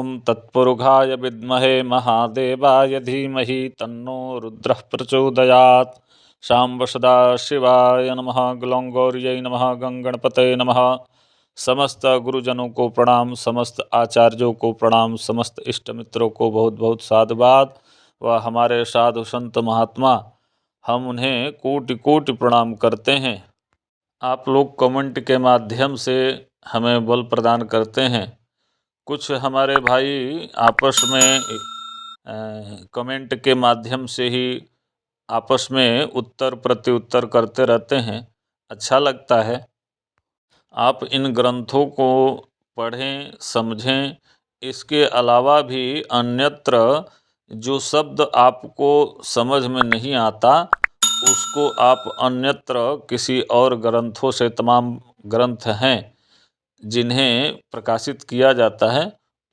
ओम तत्पुरुषाय विद्महे महादेवाय धीमहि तन्नो रुद्रः प्रचोदयात्। शाम्ब सदाशिवाय नमः। ग्लौंगौर्यै नमः। गंगणपतये नमः। समस्त गुरुजनों को प्रणाम, समस्त आचार्यों को प्रणाम, समस्त इष्ट मित्रों को बहुत बहुत साधुवाद। व हमारे साधु संत महात्मा, हम उन्हें कोटि कोटि प्रणाम करते हैं। आप लोग कमेंट के माध्यम से हमें बल प्रदान करते हैं। कुछ हमारे भाई आपस में कमेंट के माध्यम से ही आपस में उत्तर प्रत्युत्तर करते रहते हैं, अच्छा लगता है। आप इन ग्रंथों को पढ़ें, समझें। इसके अलावा भी अन्यत्र जो शब्द आपको समझ में नहीं आता, उसको आप अन्यत्र किसी और ग्रंथों से, तमाम ग्रंथ हैं जिन्हें प्रकाशित किया जाता है,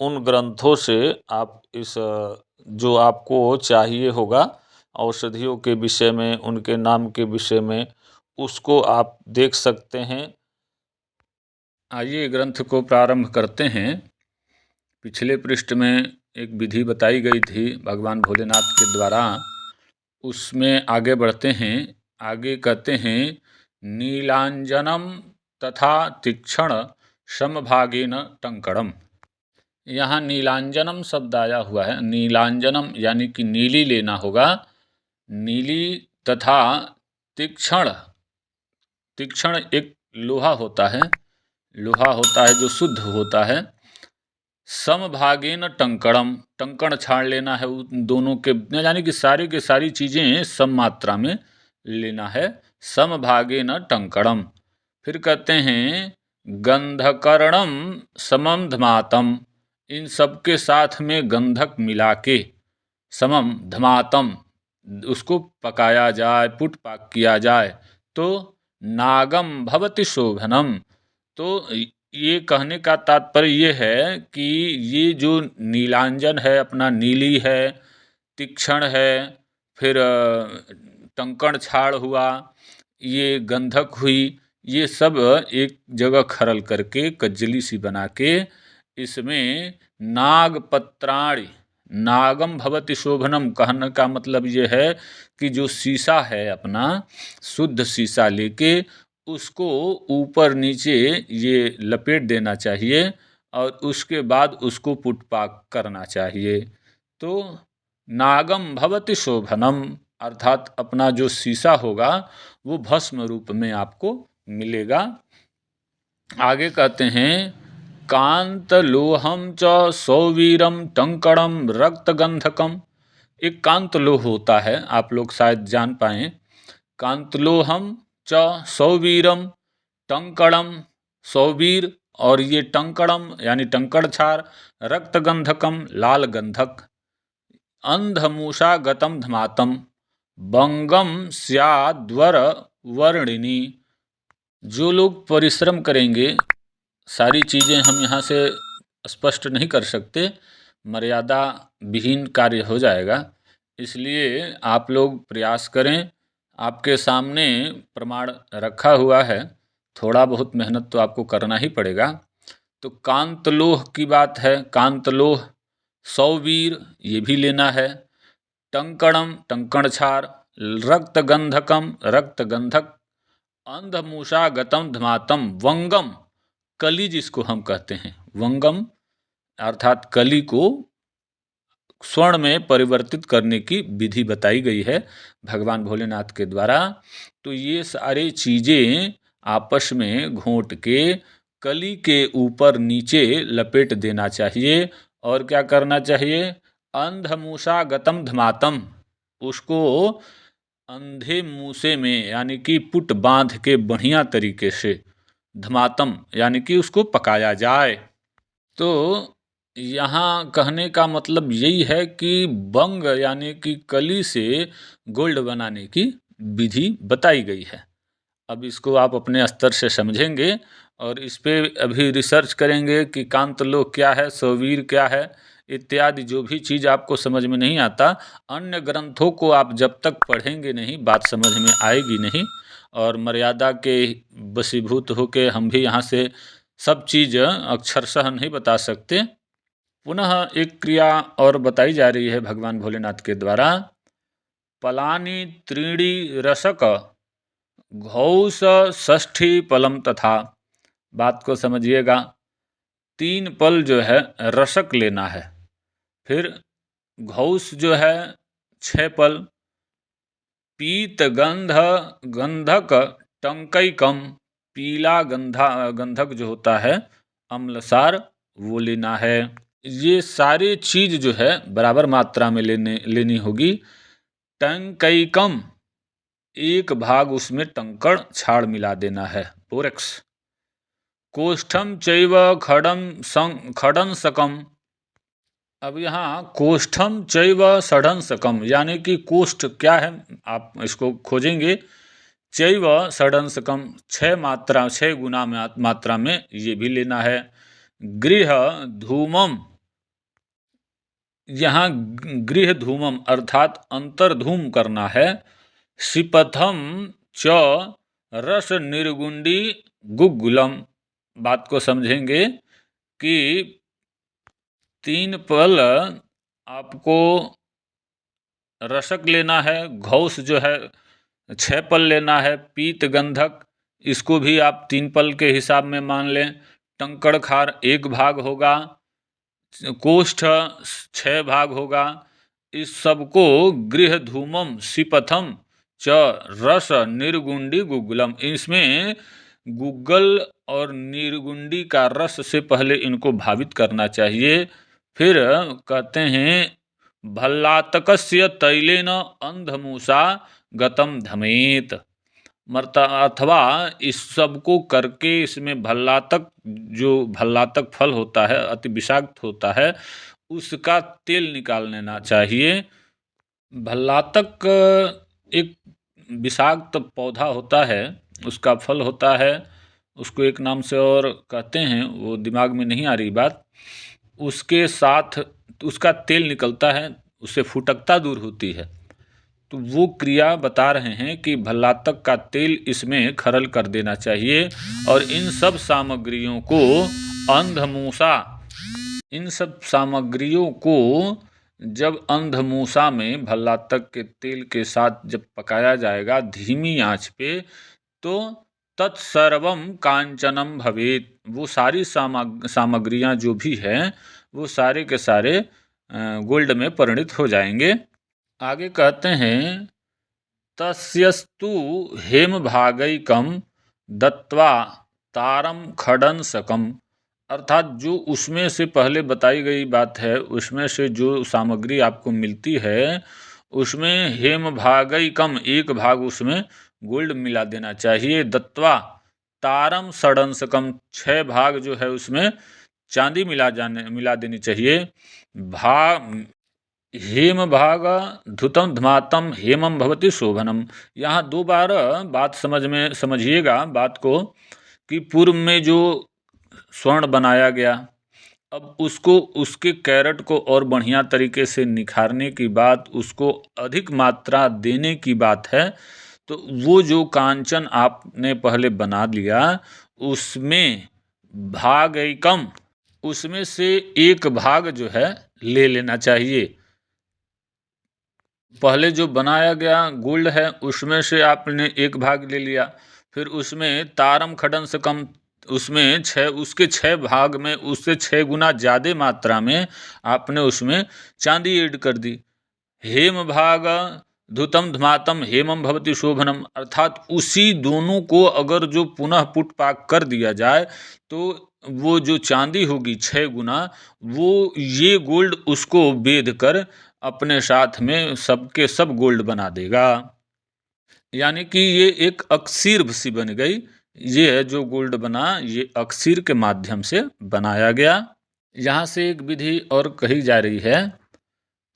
उन ग्रंथों से आप इस जो आपको चाहिए होगा औषधियों के विषय में, उनके नाम के विषय में, उसको आप देख सकते हैं। आइए ग्रंथ को प्रारंभ करते हैं। पिछले पृष्ठ में एक विधि बताई गई थी भगवान भोलेनाथ के द्वारा, उसमें आगे बढ़ते हैं। आगे कहते हैं नीलांजनम तथा तीक्ष्ण समभागेन टंकणम। यहाँ नीलांजनम शब्द आया हुआ है। नीलांजनम यानी कि नीली लेना होगा, नीली, तथा तीक्ष्ण। तीक्ष्ण एक लोहा होता है, लोहा होता है जो शुद्ध होता है। समभागेन टंकणम, टंकण छाड़ लेना है उन दोनों के, यानी कि सारी की सारी चीज़ें सम मात्रा में लेना है। समभागेन टंकणम। फिर कहते हैं गंधकरणम समम धमातम। इन सब के साथ में गंधक मिला के समम धमातम उसको पकाया जाए, पुट पाक किया जाए तो नागम भवति शोभनम। तो ये कहने का तात्पर्य ये है कि ये जो नीलांजन है, अपना नीली है, तीक्ष्ण है, फिर टंकण छाड़ हुआ, ये गंधक हुई, ये सब एक जगह खरल करके कज्जली सी बना के इसमें नागपत्राणि, नागम भवति शोभनम कहने का मतलब ये है कि जो शीशा है अपना, शुद्ध शीशा लेके उसको ऊपर नीचे ये लपेट देना चाहिए और उसके बाद उसको पुटपाक करना चाहिए। तो नागम भवति शोभनम अर्थात अपना जो शीशा होगा वो भस्म रूप में आपको मिलेगा। आगे कहते हैं कांत लोहम च सौवीरम टंकणम रक्तगंधकम। एक कांत लोह होता है, आप लोग शायद जान पाएं। कांतलोहम च सौवीरम टंकणम, सौवीर, और ये टंकणम यानी टंकण छार, रक्तगंधकम लाल गंधक, अंधमूषा गतम धमातम, बंगम स्याद्वर वर्णिनी। जो लोग परिश्रम करेंगे, सारी चीज़ें हम यहाँ से स्पष्ट नहीं कर सकते, मर्यादा विहीन कार्य हो जाएगा, इसलिए आप लोग प्रयास करें। आपके सामने प्रमाण रखा हुआ है, थोड़ा बहुत मेहनत तो आपको करना ही पड़ेगा। तो कांतलोह की बात है, कांतलोह, सौवीर ये भी लेना है, टंकणम टंकण छार, रक्तगंधकम रक्तगंधक, अंधमूषा गतम धमातम, वंगम कली जिसको हम कहते हैं, वंगम अर्थात कली को स्वर्ण में परिवर्तित करने की विधि बताई गई है भगवान भोलेनाथ के द्वारा। तो ये सारी चीज़ें आपस में घोंट के कली के ऊपर नीचे लपेट देना चाहिए। और क्या करना चाहिए, अंधमूषा गतम धमातम, उसको अंधे मूसे में यानी कि पुट बांध के बढ़िया तरीके से, धमातम यानी कि उसको पकाया जाए। तो यहाँ कहने का मतलब यही है कि बंग यानी कि कली से गोल्ड बनाने की विधि बताई गई है। अब इसको आप अपने स्तर से समझेंगे और इस पे अभी रिसर्च करेंगे कि कांतलोह क्या है, सौवीर क्या है, इत्यादि जो भी चीज़ आपको समझ में नहीं आता, अन्य ग्रंथों को आप जब तक पढ़ेंगे नहीं, बात समझ में आएगी नहीं। और मर्यादा के वशीभूत होके हम भी यहाँ से सब चीज़ अक्षरशः नहीं बता सकते, पुनः एक क्रिया और बताई जा रही है भगवान भोलेनाथ के द्वारा। पलानी त्रीणी रसक घौस षष्ठी पलम तथा। बात को समझिएगा। 3 पल जो है रसक लेना है, फिर घौस जो है 6 पल, पीत गंधक टंकैकम, पीला गंधक जो होता है अम्लसार, वो लेना है। ये सारे चीज जो है बराबर मात्रा में लेनी होगी। टंकैकम, 1 भाग उसमें टंकण छाड़ मिला देना है, बोरेक्स। कोष्ठम चैव खडन सकम। अब यहाँ कोष्ठम चैव षडन सकम यानी कि कोष्ठ क्या है, आप इसको खोजेंगे। चैव षडन सकम, 6 गुना मात्रा में ये भी लेना है। गृह धूमम, यहाँ गृह धूमम अर्थात अंतर्धूम करना है। शिपथम च रस निर्गुंडी गुग्गुलम। बात को समझेंगे कि 3 पल आपको रसक लेना है, घौस जो है 6 पल लेना है, पीत गंधक इसको भी आप 3 पल के हिसाब में मान लें। टंकड़ खार 1 भाग होगा, कोष्ठ 6 भाग होगा। इस सबको गृह धूमम शिपथम च रस निर्गुंडी गुग्गुलम, इसमें गुग्गल और निर्गुंडी का रस से पहले इनको भावित करना चाहिए। फिर कहते हैं भल्लातकस्य तैलेन अंधमूसा गतम धमेत, अथवा इस सब को करके इसमें भल्लातक फल होता है, अति विषाक्त होता है, उसका तेल निकाल लेना चाहिए। भल्लातक एक विषाक्त पौधा होता है, उसका फल होता है, उसको एक नाम से और कहते हैं, वो दिमाग में नहीं आ रही बात। उसके साथ उसका तेल निकलता है, उससे फुटकता दूर होती है। तो वो क्रिया बता रहे हैं कि भल्लातक का तेल इसमें खरल कर देना चाहिए। और इन सब सामग्रियों को अंधमूसा, इन सब सामग्रियों को जब अंधमूसा में भल्लातक के तेल के साथ जब पकाया जाएगा धीमी आंच पे, तो तत्सर्वम कांचनम भवेत, वो सारी सामग्रियां जो भी हैं वो सारे के सारे गोल्ड में परिणित हो जाएंगे। आगे कहते हैं तस्यस्तु हेम भागैकम दत्वा तारम खडन सकम, अर्थात जो उसमें से पहले बताई गई बात है, उसमें से जो सामग्री आपको मिलती है उसमें हेम भागैकम 1 भाग उसमें गोल्ड मिला देना चाहिए। दत्वा तारम षडन सकम, 6 भाग जो है उसमें चांदी मिला देनी चाहिए। हेम भाग धुतम धमातम हेमम भवति शोभनम, यहाँ 2 बार बात समझिएगा बात को, कि पूर्व में जो स्वर्ण बनाया गया, अब उसको उसके कैरेट को और बढ़िया तरीके से निखारने की बात, उसको अधिक मात्रा देने की बात है। तो वो जो कांचन आपने पहले बना लिया उसमें भाग एकम, उसमें से 1 भाग जो है ले लेना चाहिए। पहले जो बनाया गया गोल्ड है उसमें से आपने 1 भाग ले लिया, फिर उसमें तारम खडन से कम, उसमें उसके 6 भाग में उससे 6 गुना ज़्यादा मात्रा में आपने उसमें चांदी ऐड कर दी। हेम भाग धुतम धमातम हेमम भवति शोभनम, अर्थात उसी दोनों को अगर जो पुनः पुट पाक कर दिया जाए तो वो जो चांदी होगी 6 गुना, वो ये गोल्ड उसको बेध कर अपने साथ में सबके सब गोल्ड बना देगा। यानी कि ये एक अक्सीर सी बन गई। ये है जो गोल्ड बना, ये अक्सीर के माध्यम से बनाया गया। यहाँ से एक विधि और कही जा रही है।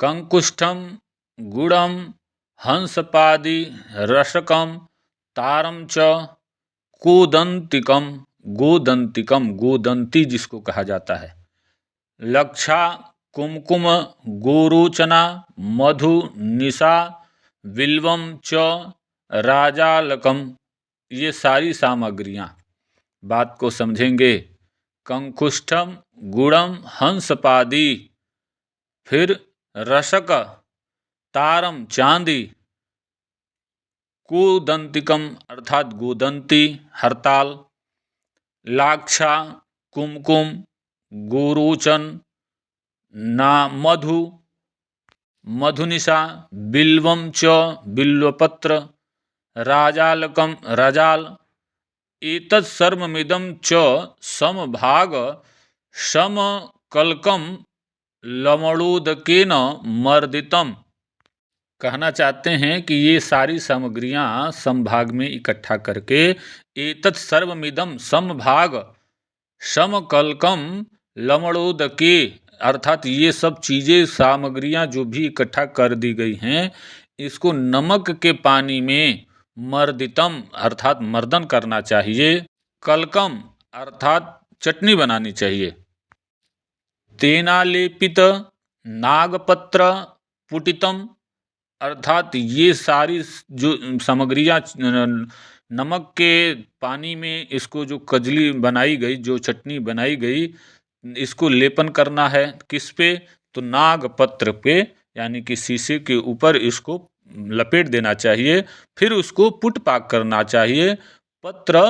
कंकुष्ठम गुड़म हंसपादी रसकम तारम च कोदंतिकम, गोदंती जिसको कहा जाता है, लक्षा कुमकुम गोरोचना मधु निशा बिल्वम च राजालकम, ये सारी सामग्रियाँ, बात को समझेंगे, कंकुष्ठम गुड़म हंसपादी, फिर रसक तारम चांदी, कुदंतिकम अर्थात गोदंती हरताल, लाक्षा कुमकुम, गोरोचन ना मधु, मधुनिशा, बिल्वम च बिल्वपत्र, राजालकम रजाल, एतत् सर्वमिदं च समभाग समकलकम लवणोदकेन मर्दितम। कहना चाहते हैं कि ये सारी सामग्रियां समभाग में इकट्ठा करके एतत् सर्वमिदम समभाग समकलकम लवणोदके, अर्थात ये सब चीज़ें सामग्रियां जो भी इकट्ठा कर दी गई हैं, इसको नमक के पानी में मर्दितम अर्थात मर्दन करना चाहिए, कलकम अर्थात चटनी बनानी चाहिए, तेनालेपित नागपत्र पुटितम, अर्थात ये सारी जो सामग्रियाँ नमक के पानी में इसको जो कजली बनाई गई, जो चटनी बनाई गई, इसको लेपन करना है किस पे, तो नागपत्र पे, यानी कि शीशे के ऊपर इसको लपेट देना चाहिए, फिर उसको पुट पाक करना चाहिए, पत्र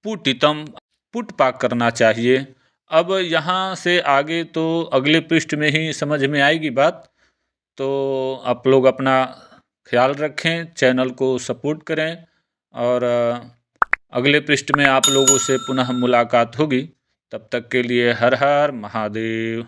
पुटितम, पुट पाक करना चाहिए। अब यहाँ से आगे तो अगले पृष्ठ में ही समझ में आएगी बात। तो आप लोग अपना ख्याल रखें, चैनल को सपोर्ट करें, और अगले पृष्ठ में आप लोगों से पुनः मुलाकात होगी। तब तक के लिए हर हर महादेव।